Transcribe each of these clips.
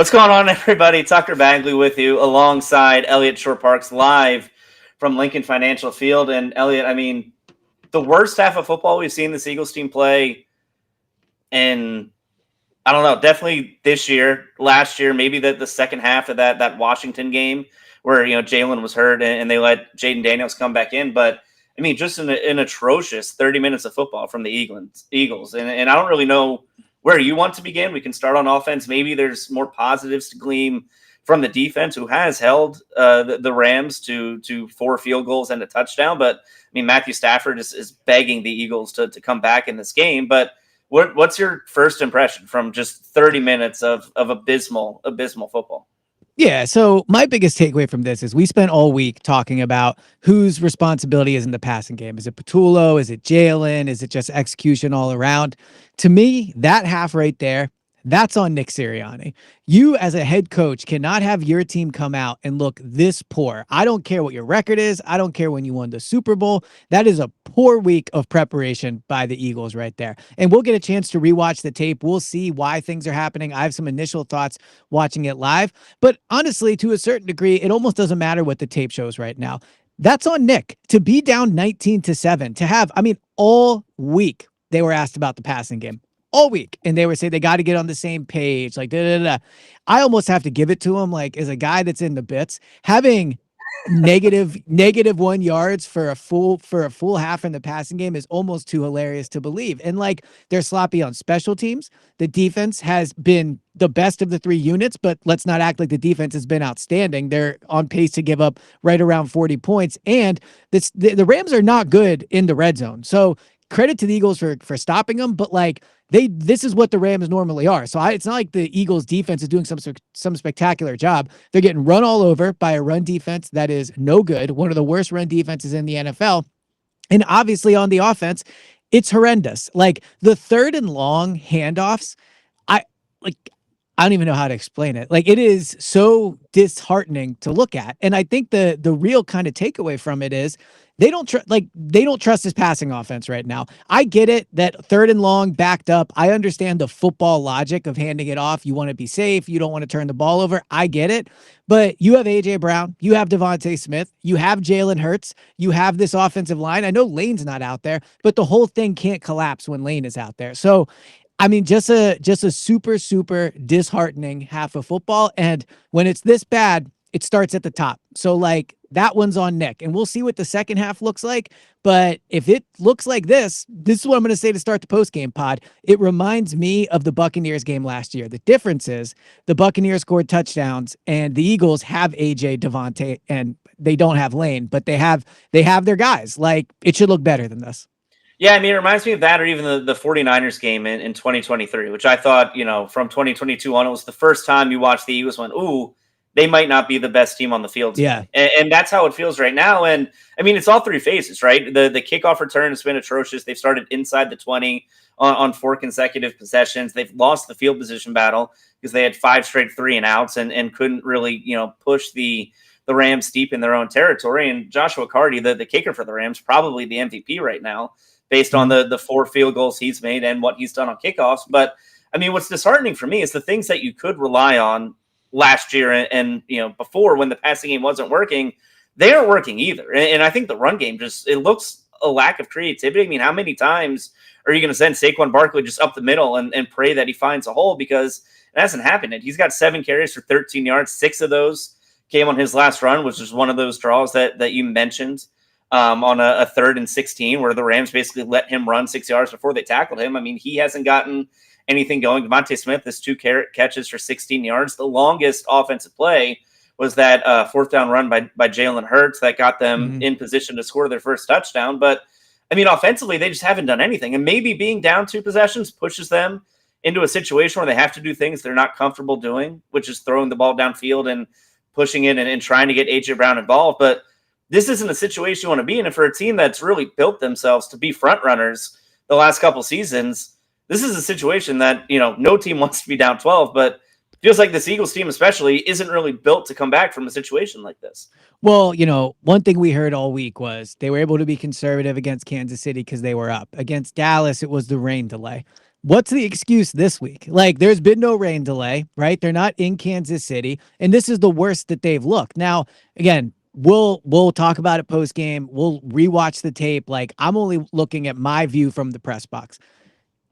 What's going on, everybody? Tucker Bagley with you alongside Eliot Shorr-Parks live from Lincoln Financial Field. And Eliot, I mean, the worst half of football we've seen this Eagles team play in, I don't know, definitely this year, last year, maybe the second half of that Washington game where, Jalen was hurt and they let Jaden Daniels come back in. But, I mean, just an atrocious 30 minutes of football from the Eagles. And I don't really know where you want to begin. We can start on offense. Maybe there's more positives to glean from the defense, who has held the Rams to 4 field goals and a touchdown. But I mean, Matthew Stafford is begging the Eagles to come back in this game. But what's your first impression from just 30 minutes of abysmal football? Yeah, so my biggest takeaway from this is we spent all week talking about whose responsibility is in the passing game. Is it Patullo? Is it Jalen? Is it just execution all around? To me, that half right there, that's on Nick Sirianni. You as a head coach cannot have your team come out and look this poor. I don't care what your record is. I don't care when you won the Super Bowl. That is a poor week of preparation by the Eagles right there. And we'll get a chance to rewatch the tape. We'll see why things are happening. I have some initial thoughts watching it live. But honestly, to a certain degree, it almost doesn't matter what the tape shows right now. That's on Nick to be down 19-7, to have, all week they were asked about the passing game. All week. And they were saying they got to get on the same page. Like, I almost have to give it to him. Like, as a guy that's in the bits, having negative 1 yards for a full half in the passing game is almost too hilarious to believe. And like, they're sloppy on special teams. The defense has been the best of the 3 units, but let's not act like the defense has been outstanding. They're on pace to give up right around 40 points. And the Rams are not good in the red zone. So credit to the Eagles for stopping them, but like, this is what the Rams normally are. So it's not like the Eagles defense is doing some spectacular job. They're getting run all over by a run defense that is no good, one of the worst run defenses in the NFL. And obviously on the offense, it's horrendous. Like the 3rd and long handoffs, I don't even know how to explain it. Like, it is so disheartening to look at. And I think the real kind of takeaway from it is they don't trust his passing offense right now. I get it that 3rd and long backed up. I understand the football logic of handing it off. You want to be safe. You don't want to turn the ball over. I get it. But you have A.J. Brown. You have Devontae Smith. You have Jalen Hurts. You have this offensive line. I know Lane's not out there, but the whole thing can't collapse when Lane is out there. So, I mean, just a super, super disheartening half of football. And when it's this bad, it starts at the top. So like, that one's on Nick, and we'll see what the second half looks like. But if it looks like this is what I'm going to say to start the post-game pod. It reminds me of the Buccaneers game last year. The difference is the Buccaneers scored touchdowns and the Eagles have AJ, Devontae, and they don't have Lane, but they have their guys. Like, it should look better than this. Yeah, I mean, it reminds me of that, or even the 49ers game in 2023, which I thought, from 2022 on, it was the first time you watched the Eagles went, ooh, they might not be the best team on the field today. Yeah. And that's how it feels right now. And I mean, it's all 3 phases, right? The kickoff return has been atrocious. They've started inside the 20 on 4 consecutive possessions. They've lost the field position battle because they had 5 straight 3-and-outs and couldn't really, push the Rams deep in their own territory. And Joshua Carty, the kicker for the Rams, probably the MVP right now, based on the 4 field goals he's made and what he's done on kickoffs. But I mean, what's disheartening for me is the things that you could rely on last year and before, when the passing game wasn't working, they aren't working either. And I think the run game it looks a lack of creativity. I mean, how many times are you going to send Saquon Barkley just up the middle and pray that he finds a hole? Because it hasn't happened. He's got 7 carries for 13 yards. 6 of those came on his last run, which was one of those draws that you mentioned on a 3rd and 16, where the Rams basically let him run 6 yards before they tackled him. I mean, he hasn't gotten anything going. Devontae Smith has 2 catches for 16 yards. The longest offensive play was that 4th down run by Jalen Hurts that got them in position to score their first touchdown. But I mean, offensively, they just haven't done anything. And maybe being down 2 possessions pushes them into a situation where they have to do things they're not comfortable doing, which is throwing the ball downfield and pushing it and trying to get A.J. Brown involved. But this isn't a situation you want to be in. And for a team that's really built themselves to be front runners the last couple seasons, this is a situation that, no team wants to be down 12, but feels like this Eagles team especially isn't really built to come back from a situation like this. Well, one thing we heard all week was they were able to be conservative against Kansas City because they were up. Against Dallas, it was the rain delay. What's the excuse this week? Like, there's been no rain delay, right? They're not in Kansas City, and this is the worst that they've looked. Now, again, we'll talk about it post game. We'll rewatch the tape. Like, I'm only looking at my view from the press box.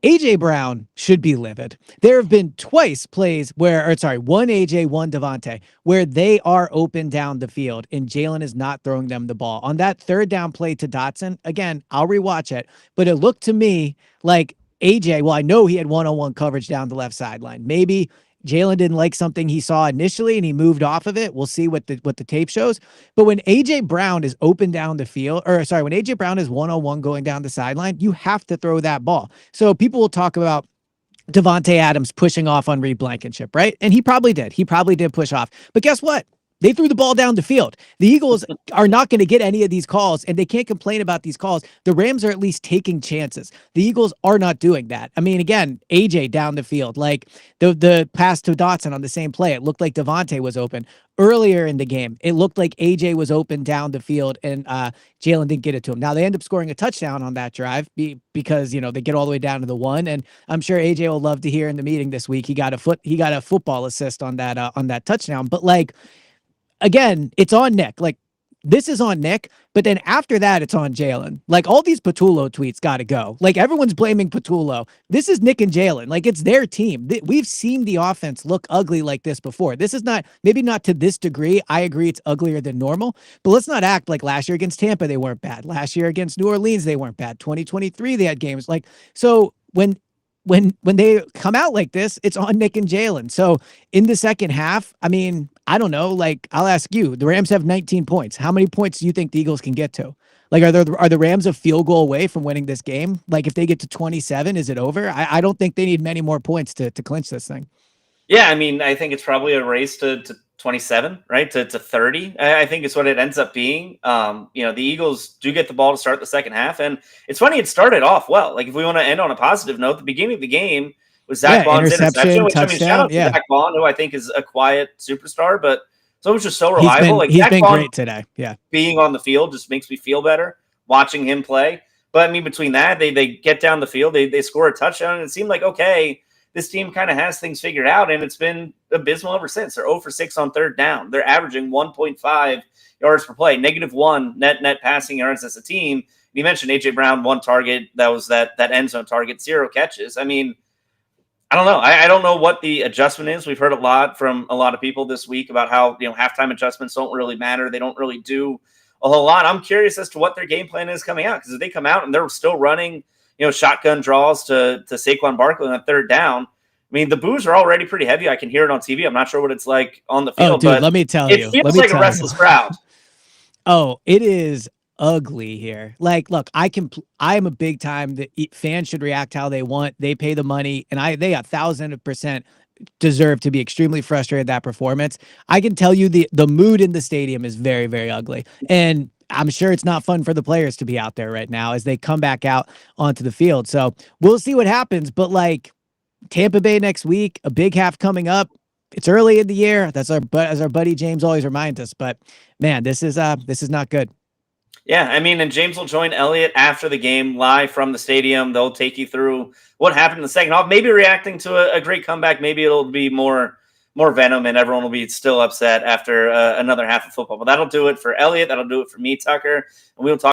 AJ Brown should be livid. There have been twice plays where, or sorry, one AJ, one Devontae, where they are open down the field and Jalen is not throwing them the ball. On that third down play to Dotson, again, I'll rewatch it, but it looked to me like AJ, well, I know he had one-on-one coverage down the left sideline. Maybe Jalen didn't like something he saw initially and he moved off of it. We'll see what the tape shows. But when AJ Brown is open down the field, or sorry, when AJ Brown is one-on-one going down the sideline, you have to throw that ball. So people will talk about Devontae Adams pushing off on Reed Blankenship, right? And he probably did. He probably did push off. But guess what? They threw the ball down the field. The Eagles are not going to get any of these calls, and they can't complain about these calls. The Rams are at least taking chances. The Eagles are not doing that. I mean, again, AJ down the field, like the pass to Dotson on the same play, it looked like Devontae was open. Earlier in the game, it looked like AJ was open down the field, and Jalen didn't get it to him. Now, they end up scoring a touchdown on that drive because, they get all the way down to the one, and I'm sure AJ will love to hear in the meeting this week he got a football assist on that touchdown. But, like, again, it's on Nick. Like, this is on Nick, but then after that, it's on Jalen. Like, all these Patullo tweets got to go. Like, everyone's blaming Patullo. This is Nick and Jalen. Like, it's their team. We've seen the offense look ugly like this before. This is not, maybe not to this degree. I agree it's uglier than normal, but let's not act like last year against Tampa, they weren't bad. Last year against New Orleans, they weren't bad. 2023, they had games like, so when they come out like this, it's on Nick and Jalen. So in the second half, I mean, I don't know. Like, I'll ask you, the Rams have 19 points. How many points do you think the Eagles can get to? Like, are the Rams a field goal away from winning this game? Like, if they get to 27, is it over? I don't think they need many more points to clinch this thing. Yeah, I mean, I think it's probably a race to 27, right? To 30. I think it's what it ends up being. The Eagles do get the ball to start the second half. And it's funny, it started off well. Like, if we want to end on a positive note, the beginning of the game was Zach Bond's interception, which, touchdown, shout out to Zach Bond, who I think is a quiet superstar, but so much just so reliable. He's been great today. Yeah. Being on the field just makes me feel better watching him play. But I mean, between that, they get down the field, they score a touchdown, and it seemed like, okay, this team kind of has things figured out, and it's been abysmal ever since. They're 0 for 6 on third down. They're averaging 1.5 yards per play, -1 net passing yards as a team. You mentioned AJ Brown, 1 target. That was that end zone target, 0 catches. I mean, I don't know. I don't know what the adjustment is. We've heard a lot from a lot of people this week about how, halftime adjustments don't really matter. They don't really do a whole lot. I'm curious as to what their game plan is coming out, because if they come out and they're still running shotgun draws to Saquon Barkley on third down, I mean, the boos are already pretty heavy. I can hear it on TV. I'm not sure what it's like on the field. Oh, dude, but let me tell you. It feels like a restless crowd. Oh, it is ugly here. Like, look, I am a big time that fans should react how they want. They pay the money, and they 1,000% deserve to be extremely frustrated at that performance. I can tell you the mood in the stadium is very, very ugly. And I'm sure it's not fun for the players to be out there right now as they come back out onto the field. So we'll see what happens. But, like, Tampa Bay next week, a big half coming up. It's early in the year. As our buddy James always reminds us. But man, this is not good. Yeah, I mean, and James will join Eliot after the game live from the stadium. They'll take you through what happened in the second half, maybe reacting to a great comeback. Maybe it'll be more venom, and everyone will be still upset after another half of football. But that'll do it for Eliot. That'll do it for me, Tucker. And we'll talk